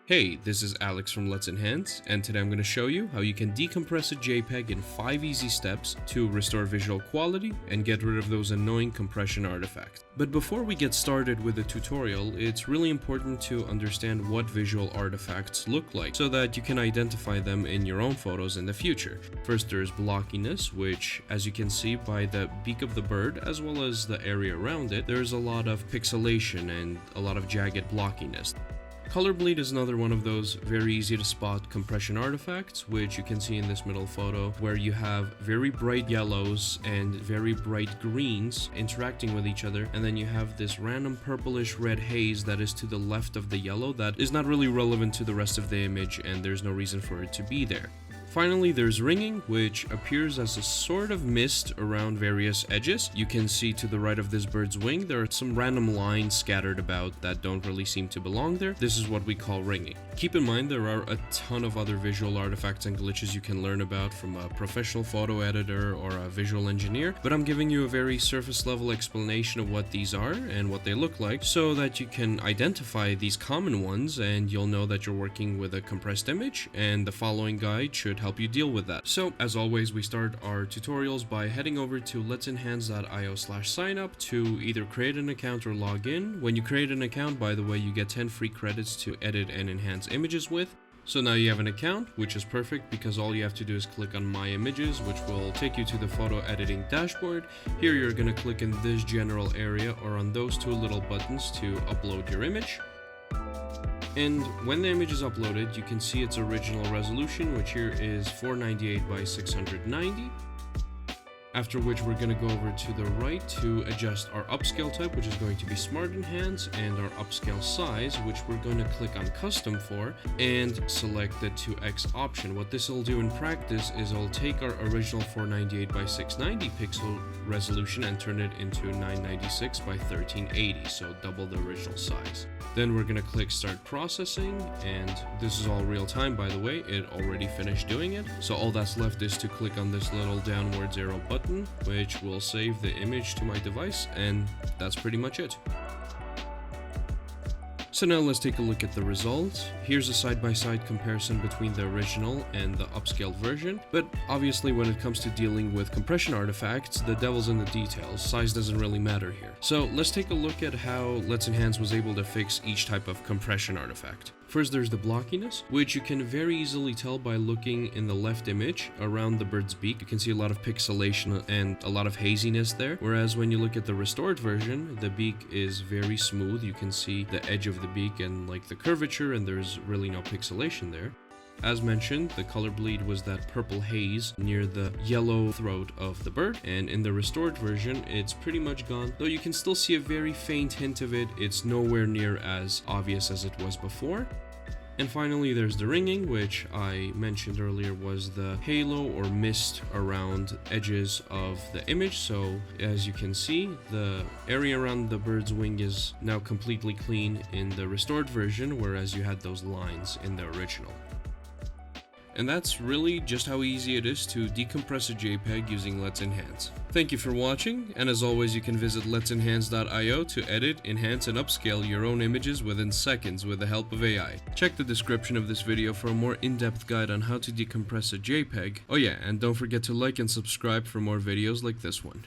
Hey, this is Alex from Let's Enhance, and today I'm going to show you how you can decompress a JPEG in 5 easy steps to restore visual quality and get rid of those annoying compression artifacts. But before we get started with the tutorial, it's really important to understand what visual artifacts look like so that you can identify them in your own photos in the future. First, there's blockiness, which, as you can see by the beak of the bird as well as the area around it, there's a lot of pixelation and a lot of jagged blockiness. Color bleed is another one of those very easy to spot compression artifacts, which you can see in this middle photo, where you have very bright yellows and very bright greens interacting with each other, and then you have this random purplish red haze that is to the left of the yellow that is not really relevant to the rest of the image, and there's no reason for it to be there. Finally, there's ringing, which appears as a sort of mist around various edges. You can see to the right of this bird's wing, there are some random lines scattered about that don't really seem to belong there. This is what we call ringing. Keep in mind there are a ton of other visual artifacts and glitches you can learn about from a professional photo editor or a visual engineer, but I'm giving you a very surface level explanation of what these are and what they look like so that you can identify these common ones and you'll know that you're working with a compressed image, and the following guide should help you deal with that. So as always, we start our tutorials by heading over to letsenhance.io/signup to either create an account or log in. When you create an account, by the way, you get 10 free credits to edit and enhance images with. So now you have an account, which is perfect because all you have to do is click on My Images, which will take you to the photo editing dashboard. Here you're going to click in this general area or on those two little buttons to upload your image. And when the image is uploaded, you can see its original resolution, which here is 498 by 690. After which we're going to go over to the right to adjust our upscale type, which is going to be Smart Enhance, and our upscale size, which we're going to click on Custom for, and select the 2x option. What this will do in practice is it'll take our original 498 by 690 pixel resolution and turn it into 996 by 1380, so double the original size. Then we're going to click Start Processing, and this is all real time, by the way. It already finished doing it. So all that's left is to click on this little downwards arrow button, which will save the image to my device, and that's pretty much it. So now let's take a look at the results. Here's a side-by-side comparison between the original and the upscaled version, but obviously when it comes to dealing with compression artifacts, the devil's in the details. Size doesn't really matter here. So let's take a look at how Let's Enhance was able to fix each type of compression artifact. First, there's the blockiness, which you can very easily tell by looking in the left image around the bird's beak. You can see a lot of pixelation and a lot of haziness there, whereas when you look at the restored version, the beak is very smooth. You can see the edge of the beak and like the curvature, and there's really no pixelation there. As mentioned, the color bleed was that purple haze near the yellow throat of the bird, and in the restored version, it's pretty much gone. Though you can still see a very faint hint of it, it's nowhere near as obvious as it was before. And finally, there's the ringing, which I mentioned earlier was the halo or mist around edges of the image. So as you can see, the area around the bird's wing is now completely clean in the restored version, whereas you had those lines in the original. And that's really just how easy it is to decompress a JPEG using Let's Enhance. Thank you for watching, and as always you can visit letsenhance.io to edit, enhance, and upscale your own images within seconds with the help of AI. Check the description of this video for a more in-depth guide on how to decompress a JPEG. Oh yeah, and don't forget to like and subscribe for more videos like this one.